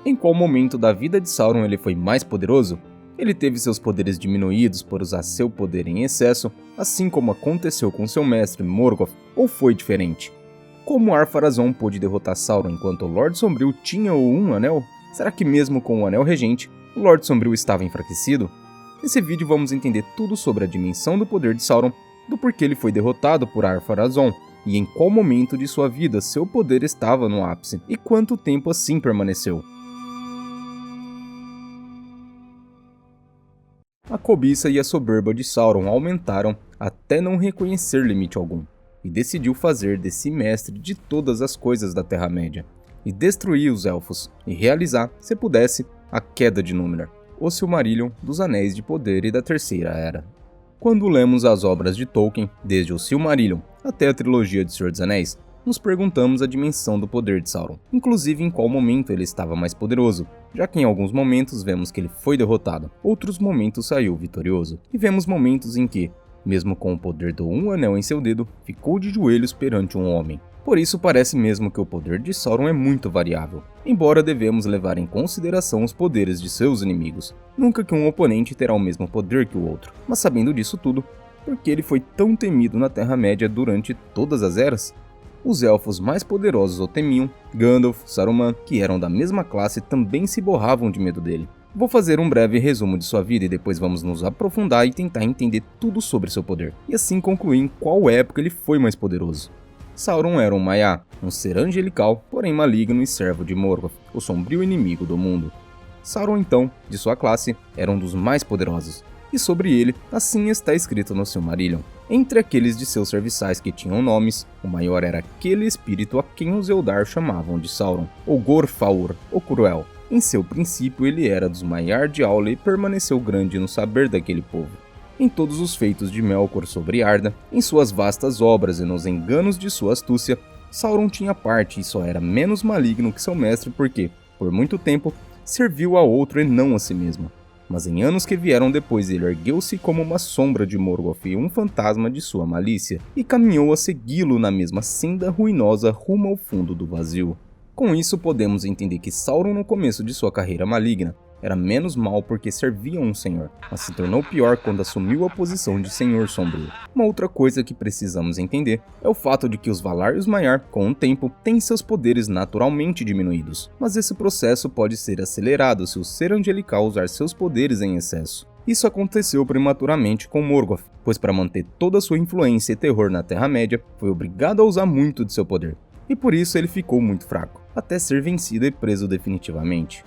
Em qual momento da vida de Sauron ele foi mais poderoso? Ele teve seus poderes diminuídos por usar seu poder em excesso, assim como aconteceu com seu mestre Morgoth, ou foi diferente? Como Ar-Pharazôn pôde derrotar Sauron enquanto o Lorde Sombrio tinha o Um Anel? Será que mesmo com o Anel Regente, o Lorde Sombrio estava enfraquecido? Nesse vídeo vamos entender tudo sobre a dimensão do poder de Sauron, do porquê ele foi derrotado por Ar-Pharazôn, e em qual momento de sua vida seu poder estava no ápice, e quanto tempo assim permaneceu. A cobiça e a soberba de Sauron aumentaram até não reconhecer limite algum, e decidiu fazer de si mestre de todas as coisas da Terra-média, e destruir os Elfos, e realizar, se pudesse, a queda de Númenor, o Silmarillion dos Anéis de Poder e da Terceira Era. Quando lemos as obras de Tolkien, desde o Silmarillion até a trilogia de Senhor dos Anéis, nos perguntamos a dimensão do poder de Sauron, inclusive em qual momento ele estava mais poderoso, já que em alguns momentos vemos que ele foi derrotado, outros momentos saiu vitorioso, e vemos momentos em que, mesmo com o poder do Um Anel em seu dedo, ficou de joelhos perante um homem. Por isso parece mesmo que o poder de Sauron é muito variável, embora devemos levar em consideração os poderes de seus inimigos. Nunca que um oponente terá o mesmo poder que o outro, mas sabendo disso tudo, por que ele foi tão temido na Terra-média durante todas as eras? Os elfos mais poderosos o temiam, Gandalf, Saruman, que eram da mesma classe, também se borravam de medo dele. Vou fazer um breve resumo de sua vida e depois vamos nos aprofundar e tentar entender tudo sobre seu poder, e assim concluir em qual época ele foi mais poderoso. Sauron era um Maiar, um ser angelical, porém maligno e servo de Morgoth, o sombrio inimigo do mundo. Sauron então, de sua classe, era um dos mais poderosos, e sobre ele, assim está escrito no Silmarillion. Entre aqueles de seus serviçais que tinham nomes, o maior era aquele espírito a quem os Eldar chamavam de Sauron, ou Gorfaur, o Cruel. Em seu princípio ele era dos Maiar de Aule e permaneceu grande no saber daquele povo. Em todos os feitos de Melkor sobre Arda, em suas vastas obras e nos enganos de sua astúcia, Sauron tinha parte e só era menos maligno que seu mestre porque, por muito tempo, serviu a outro e não a si mesmo. Mas em anos que vieram depois ele ergueu-se como uma sombra de Morgoth e um fantasma de sua malícia, e caminhou a segui-lo na mesma senda ruinosa rumo ao fundo do vazio. Com isso podemos entender que Sauron no começo de sua carreira maligna era menos mal porque servia um senhor, mas se tornou pior quando assumiu a posição de Senhor Sombrio. Uma outra coisa que precisamos entender é o fato de que os Valar e os Maiar, com o tempo, têm seus poderes naturalmente diminuídos, mas esse processo pode ser acelerado se o ser angelical usar seus poderes em excesso. Isso aconteceu prematuramente com Morgoth, pois para manter toda a sua influência e terror na Terra-média, foi obrigado a usar muito de seu poder, e por isso ele ficou muito fraco, até ser vencido e preso definitivamente.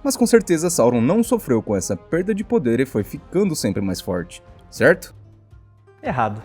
Mas com certeza Sauron não sofreu com essa perda de poder e foi ficando sempre mais forte, certo? Errado.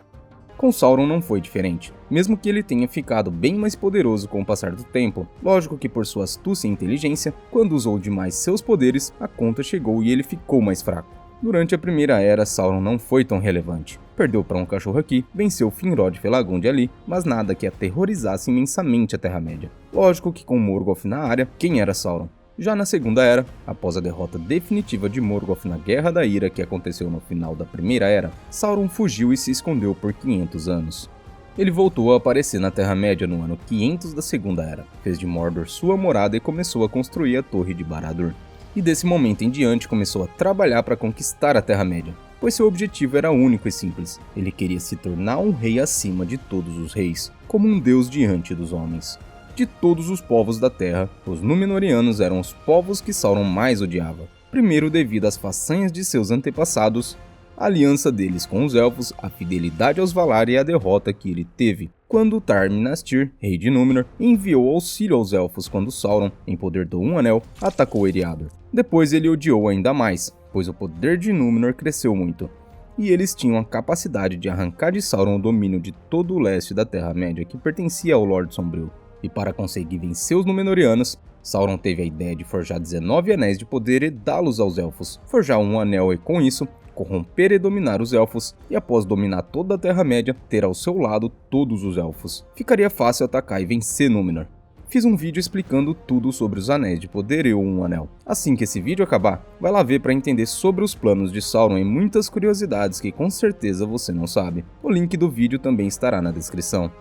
Com Sauron não foi diferente, mesmo que ele tenha ficado bem mais poderoso com o passar do tempo. Lógico que por sua astúcia e inteligência, quando usou demais seus poderes, a conta chegou e ele ficou mais fraco. Durante a Primeira Era, Sauron não foi tão relevante. Perdeu para um cachorro aqui, venceu Finrod Felagund ali, mas nada que aterrorizasse imensamente a Terra-média. Lógico que com Morgoth na área, quem era Sauron? Já na Segunda Era, após a derrota definitiva de Morgoth na Guerra da Ira que aconteceu no final da Primeira Era, Sauron fugiu e se escondeu por 500 anos. Ele voltou a aparecer na Terra-média no ano 500 da Segunda Era, fez de Mordor sua morada e começou a construir a Torre de Barad-dûr. E desse momento em diante começou a trabalhar para conquistar a Terra-média, pois seu objetivo era único e simples. Ele queria se tornar um rei acima de todos os reis, como um deus diante dos homens. De todos os povos da Terra, os Númenóreanos eram os povos que Sauron mais odiava. Primeiro devido às façanhas de seus antepassados, a aliança deles com os Elfos, a fidelidade aos Valar e a derrota que ele teve, quando Tar-Minastir, rei de Númenor, enviou auxílio aos Elfos quando Sauron, em poder do Um Anel, atacou Eriador. Depois ele odiou ainda mais, pois o poder de Númenor cresceu muito, e eles tinham a capacidade de arrancar de Sauron o domínio de todo o leste da Terra-média que pertencia ao Lorde Sombrio. E para conseguir vencer os Númenóreanos, Sauron teve a ideia de forjar 19 anéis de poder e dá-los aos Elfos, forjar um anel e com isso, corromper e dominar os Elfos, e após dominar toda a Terra-média, ter ao seu lado todos os Elfos. Ficaria fácil atacar e vencer Númenor. Fiz um vídeo explicando tudo sobre os anéis de poder e o Um Anel. Assim que esse vídeo acabar, vai lá ver para entender sobre os planos de Sauron e muitas curiosidades que com certeza você não sabe. O link do vídeo também estará na descrição.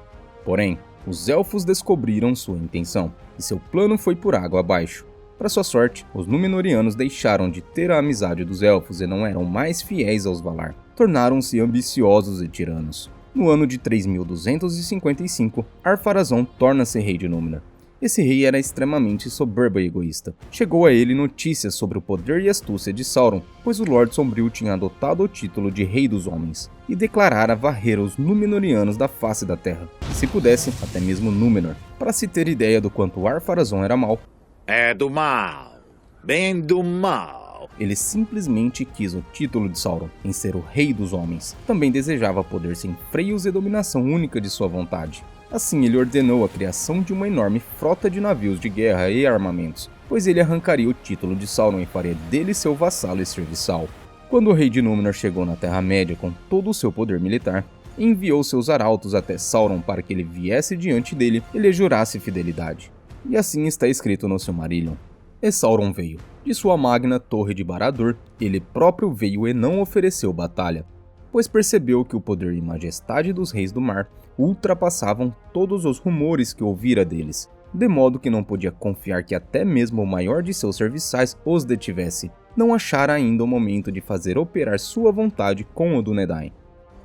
Porém, os Elfos descobriram sua intenção, e seu plano foi por água abaixo. Para sua sorte, os Númenóreanos deixaram de ter a amizade dos Elfos e não eram mais fiéis aos Valar. Tornaram-se ambiciosos e tiranos. No ano de 3255, Ar-Pharazôn torna-se rei de Númenor. Esse rei era extremamente soberbo e egoísta. Chegou a ele notícias sobre o poder e astúcia de Sauron, pois o Lorde Sombrio tinha adotado o título de Rei dos Homens, e declarara varrer os Númenóreanos da face da terra, e se pudesse, até mesmo Númenor. Para se ter ideia do quanto Ar-Pharazôn era mau, é do mal, bem do mal. Ele simplesmente quis o título de Sauron, em ser o Rei dos Homens. Também desejava poder sem freios e dominação única de sua vontade. Assim, ele ordenou a criação de uma enorme frota de navios de guerra e armamentos, pois ele arrancaria o título de Sauron e faria dele seu vassalo e serviçal. Quando o rei de Númenor chegou na Terra-média com todo o seu poder militar, enviou seus arautos até Sauron para que ele viesse diante dele e lhe jurasse fidelidade. E assim está escrito no Silmarillion. E Sauron veio. De sua magna torre de Barad-dûr, ele próprio veio e não ofereceu batalha, pois percebeu que o poder e majestade dos reis do mar ultrapassavam todos os rumores que ouvira deles, de modo que não podia confiar que até mesmo o maior de seus serviçais os detivesse. Não achara ainda o momento de fazer operar sua vontade com o Dúnedain.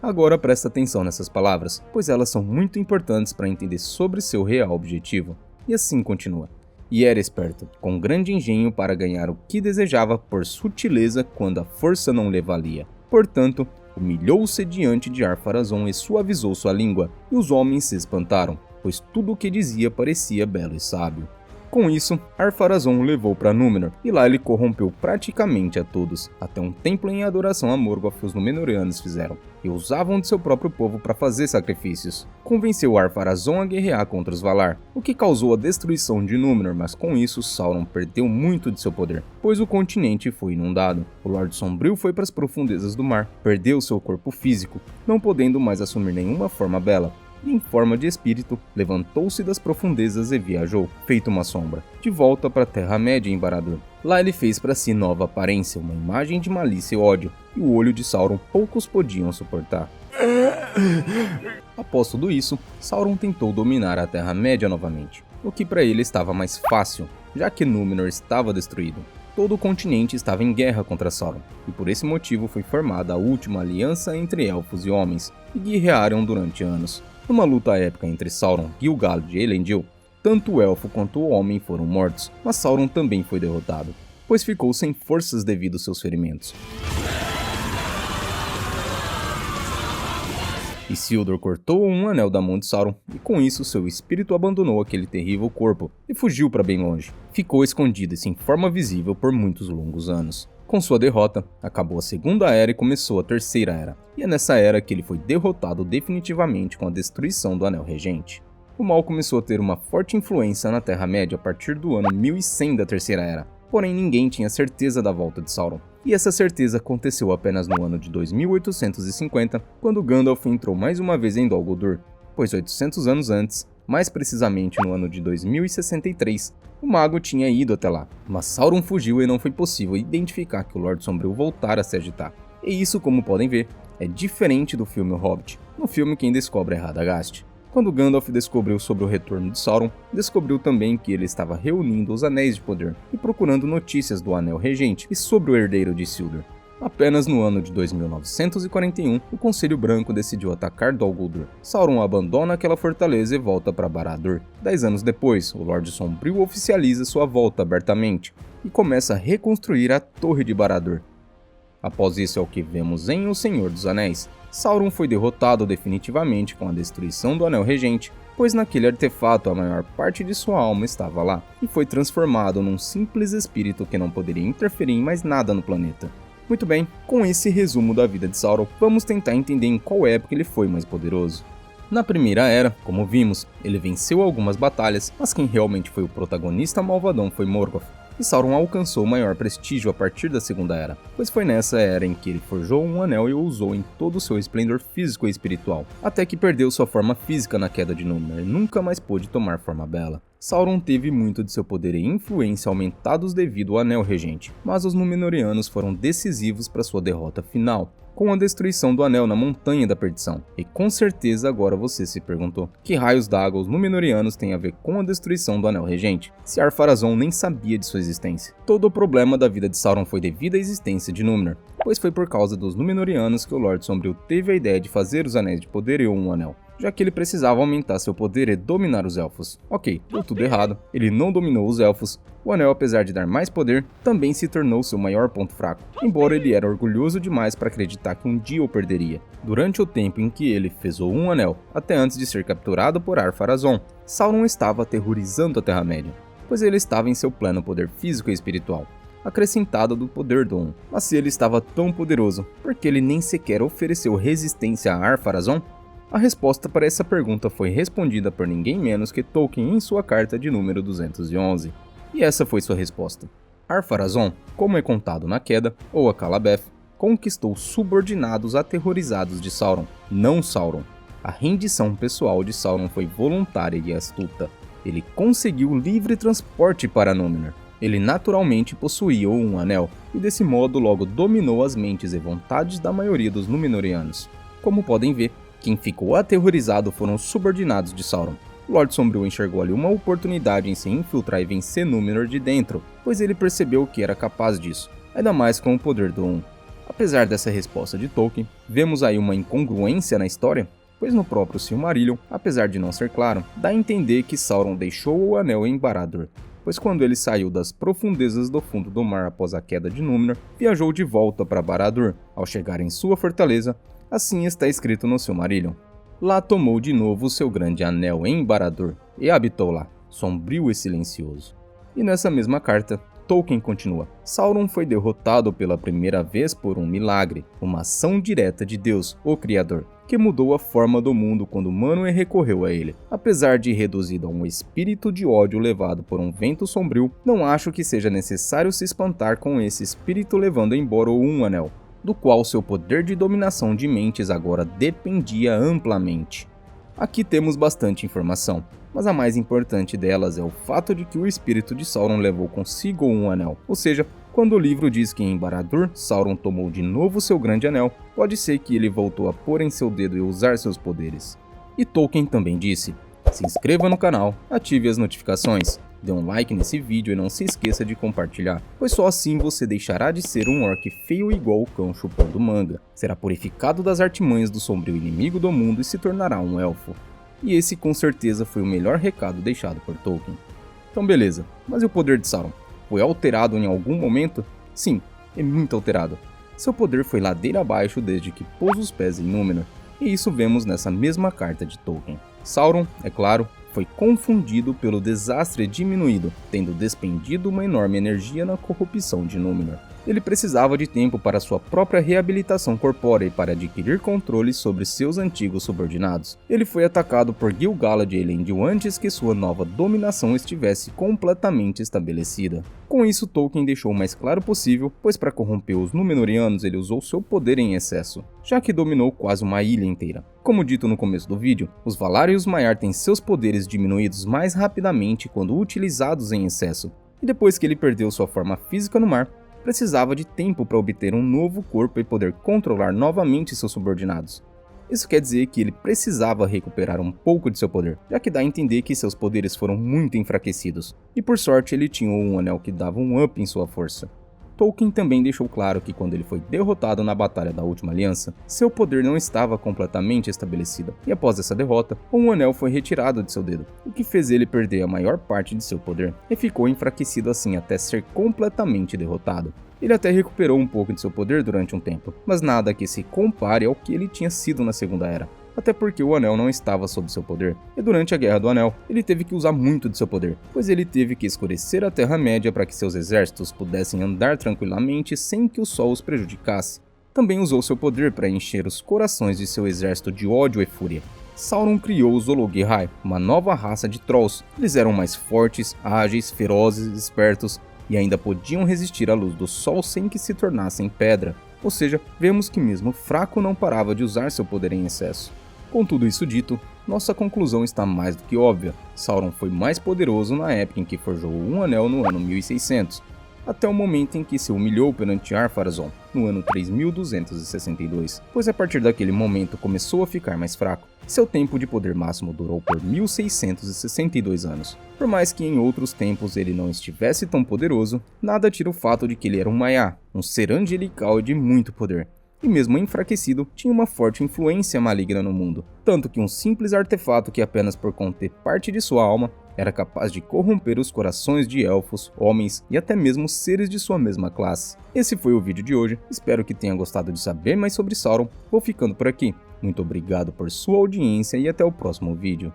Agora presta atenção nessas palavras, pois elas são muito importantes para entender sobre seu real objetivo. E assim continua. E era esperto, com grande engenho para ganhar o que desejava por sutileza quando a força não lhe valia. Portanto, humilhou-se diante de Ar-Pharazôn e suavizou sua língua, e os homens se espantaram, pois tudo o que dizia parecia belo e sábio. Com isso, Ar-Pharazôn o levou para Númenor, e lá ele corrompeu praticamente a todos, até um templo em adoração a Morgoth os Númenóreanos fizeram, e usavam de seu próprio povo para fazer sacrifícios. Convenceu Ar-Pharazôn a guerrear contra os Valar, o que causou a destruição de Númenor, mas com isso Sauron perdeu muito de seu poder, pois o continente foi inundado. O Lorde Sombrio foi para as profundezas do mar, perdeu seu corpo físico, não podendo mais assumir nenhuma forma bela, e em forma de espírito, levantou-se das profundezas e viajou, feito uma sombra, de volta para a Terra-média em Barad-dûr. Lá ele fez para si nova aparência, uma imagem de malícia e ódio, e o olho de Sauron poucos podiam suportar. Após tudo isso, Sauron tentou dominar a Terra-média novamente, o que para ele estava mais fácil, já que Númenor estava destruído. Todo o continente estava em guerra contra Sauron, e por esse motivo foi formada a última aliança entre elfos e homens, e guerrearam durante anos. Numa luta épica entre Sauron, Gil-galad e Elendil, tanto o elfo quanto o homem foram mortos, mas Sauron também foi derrotado, pois ficou sem forças devido aos seus ferimentos. Isildur cortou um anel da mão de Sauron, e com isso seu espírito abandonou aquele terrível corpo e fugiu para bem longe. Ficou escondido e sem forma visível por muitos longos anos. Com sua derrota, acabou a Segunda Era e começou a Terceira Era, e é nessa era que ele foi derrotado definitivamente com a destruição do Anel Regente. O mal começou a ter uma forte influência na Terra-média a partir do ano 1100 da Terceira Era, porém ninguém tinha certeza da volta de Sauron. E essa certeza aconteceu apenas no ano de 2850, quando Gandalf entrou mais uma vez em Dol Guldur, pois 800 anos antes, mais precisamente no ano de 2063, o mago tinha ido até lá, mas Sauron fugiu e não foi possível identificar que o Lorde Sombrio voltara a se agitar. E isso, como podem ver, é diferente do filme O Hobbit. No filme, quem descobre é Radagast. Quando Gandalf descobriu sobre o retorno de Sauron, descobriu também que ele estava reunindo os Anéis de Poder e procurando notícias do Anel Regente e sobre o herdeiro de Isildur. Apenas no ano de 2941, o Conselho Branco decidiu atacar Dol Guldur. Sauron abandona aquela fortaleza e volta para Barad-dûr. 10 anos depois, o Lorde Sombrio oficializa sua volta abertamente e começa a reconstruir a Torre de Barad-dûr. Após isso é o que vemos em O Senhor dos Anéis. Sauron foi derrotado definitivamente com a destruição do Anel Regente, pois naquele artefato a maior parte de sua alma estava lá, e foi transformado num simples espírito que não poderia interferir em mais nada no planeta. Muito bem, com esse resumo da vida de Sauron, vamos tentar entender em qual época ele foi mais poderoso. Na Primeira Era, como vimos, ele venceu algumas batalhas, mas quem realmente foi o protagonista malvadão foi Morgoth, e Sauron alcançou maior prestígio a partir da Segunda Era, pois foi nessa era em que ele forjou um anel e o usou em todo o seu esplendor físico e espiritual, até que perdeu sua forma física na queda de Númenor e nunca mais pôde tomar forma bela. Sauron teve muito de seu poder e influência aumentados devido ao Anel Regente, mas os Númenóreanos foram decisivos para sua derrota final, com a destruição do Anel na Montanha da Perdição. E com certeza agora você se perguntou, que raios d'água os Númenóreanos têm a ver com a destruição do Anel Regente, se Ar-Pharazôn nem sabia de sua existência? Todo o problema da vida de Sauron foi devido à existência de Númenor, pois foi por causa dos Númenóreanos que o Lorde Sombrio teve a ideia de fazer os Anéis de Poder e um Anel, já que ele precisava aumentar seu poder e dominar os Elfos. Ok, deu tudo errado, ele não dominou os Elfos, o Anel, apesar de dar mais poder, também se tornou seu maior ponto fraco, embora ele era orgulhoso demais para acreditar que um dia o perderia. Durante o tempo em que ele fez o Um Anel, até antes de ser capturado por Ar-Pharazôn, Sauron estava aterrorizando a Terra-média, pois ele estava em seu pleno poder físico e espiritual, acrescentado do poder do Um. Mas se ele estava tão poderoso, por que ele nem sequer ofereceu resistência a Ar-Pharazôn? A resposta para essa pergunta foi respondida por ninguém menos que Tolkien em sua carta de número 211. E essa foi sua resposta. Ar-Pharazôn, como é contado na Queda, ou a Calabeth, conquistou subordinados aterrorizados de Sauron, não Sauron. A rendição pessoal de Sauron foi voluntária e astuta. Ele conseguiu livre transporte para Númenor. Ele naturalmente possuía um anel, e desse modo logo dominou as mentes e vontades da maioria dos Númenóreanos. Como podem ver, quem ficou aterrorizado foram os subordinados de Sauron. Lorde Sombrio enxergou ali uma oportunidade em se infiltrar e vencer Númenor de dentro, pois ele percebeu que era capaz disso, ainda mais com o poder do Um. Apesar dessa resposta de Tolkien, vemos aí uma incongruência na história, pois no próprio Silmarillion, apesar de não ser claro, dá a entender que Sauron deixou o anel em Barad-dûr, pois quando ele saiu das profundezas do fundo do mar após a queda de Númenor, viajou de volta para Barad-dûr. Ao chegar em sua fortaleza, assim está escrito no Silmarillion: lá tomou de novo seu grande anel em Barad-dûr, e habitou lá, sombrio e silencioso. E nessa mesma carta, Tolkien continua: Sauron foi derrotado pela primeira vez por um milagre, uma ação direta de Deus, o Criador, que mudou a forma do mundo quando Manwë recorreu a ele. Apesar de reduzido a um espírito de ódio levado por um vento sombrio, não acho que seja necessário se espantar com esse espírito levando embora o Um Anel, do qual seu poder de dominação de mentes agora dependia amplamente. Aqui temos bastante informação, mas a mais importante delas é o fato de que o espírito de Sauron levou consigo um anel, ou seja, quando o livro diz que em Barad-dûr Sauron tomou de novo seu grande anel, pode ser que ele voltou a pôr em seu dedo e usar seus poderes. E Tolkien também disse: se inscreva no canal, ative as notificações, dê um like nesse vídeo e não se esqueça de compartilhar, pois só assim você deixará de ser um orc feio igual o cão chupando manga, será purificado das artimanhas do sombrio inimigo do mundo e se tornará um elfo. E esse com certeza foi o melhor recado deixado por Tolkien. Então beleza, mas e o poder de Sauron? Foi alterado em algum momento? Sim, é muito alterado. Seu poder foi ladeira abaixo desde que pôs os pés em Númenor, e isso vemos nessa mesma carta de Tolkien. Sauron, é claro, foi confundido pelo desastre diminuído, tendo despendido uma enorme energia na corrupção de Númenor. Ele precisava de tempo para sua própria reabilitação corpórea e para adquirir controle sobre seus antigos subordinados. Ele foi atacado por Gil-galad e Elendil antes que sua nova dominação estivesse completamente estabelecida. Com isso, Tolkien deixou o mais claro possível, pois para corromper os Númenóreanos ele usou seu poder em excesso, já que dominou quase uma ilha inteira. Como dito no começo do vídeo, os Valar e os Maiar têm seus poderes diminuídos mais rapidamente quando utilizados em excesso, e depois que ele perdeu sua forma física no mar, precisava de tempo para obter um novo corpo e poder controlar novamente seus subordinados. Isso quer dizer que ele precisava recuperar um pouco de seu poder, já que dá a entender que seus poderes foram muito enfraquecidos, e por sorte ele tinha um anel que dava um up em sua força. Tolkien também deixou claro que quando ele foi derrotado na Batalha da Última Aliança, seu poder não estava completamente estabelecido, e após essa derrota, um anel foi retirado de seu dedo, o que fez ele perder a maior parte de seu poder, e ficou enfraquecido assim até ser completamente derrotado. Ele até recuperou um pouco de seu poder durante um tempo, mas nada que se compare ao que ele tinha sido na Segunda Era. Até porque o anel não estava sob seu poder, e durante a Guerra do Anel, ele teve que usar muito de seu poder, pois ele teve que escurecer a Terra-média para que seus exércitos pudessem andar tranquilamente sem que o sol os prejudicasse. Também usou seu poder para encher os corações de seu exército de ódio e fúria. Sauron criou os Olog-Rai, uma nova raça de Trolls. Eles eram mais fortes, ágeis, ferozes, espertos, e ainda podiam resistir à luz do sol sem que se tornassem pedra. Ou seja, vemos que mesmo fraco não parava de usar seu poder em excesso. Com tudo isso dito, nossa conclusão está mais do que óbvia. Sauron foi mais poderoso na época em que forjou um anel no ano 1600. até o momento em que se humilhou perante Ar-Pharazôn, no ano 3262, pois a partir daquele momento começou a ficar mais fraco. Seu tempo de poder máximo durou por 1662 anos. Por mais que em outros tempos ele não estivesse tão poderoso, nada tira o fato de que ele era um Maiar, um ser angelical e de muito poder. E mesmo enfraquecido, tinha uma forte influência maligna no mundo, tanto que um simples artefato que apenas por conter parte de sua alma era capaz de corromper os corações de elfos, homens e até mesmo seres de sua mesma classe. Esse foi o vídeo de hoje, espero que tenha gostado de saber mais sobre Sauron. Vou ficando por aqui, muito obrigado por sua audiência e até o próximo vídeo.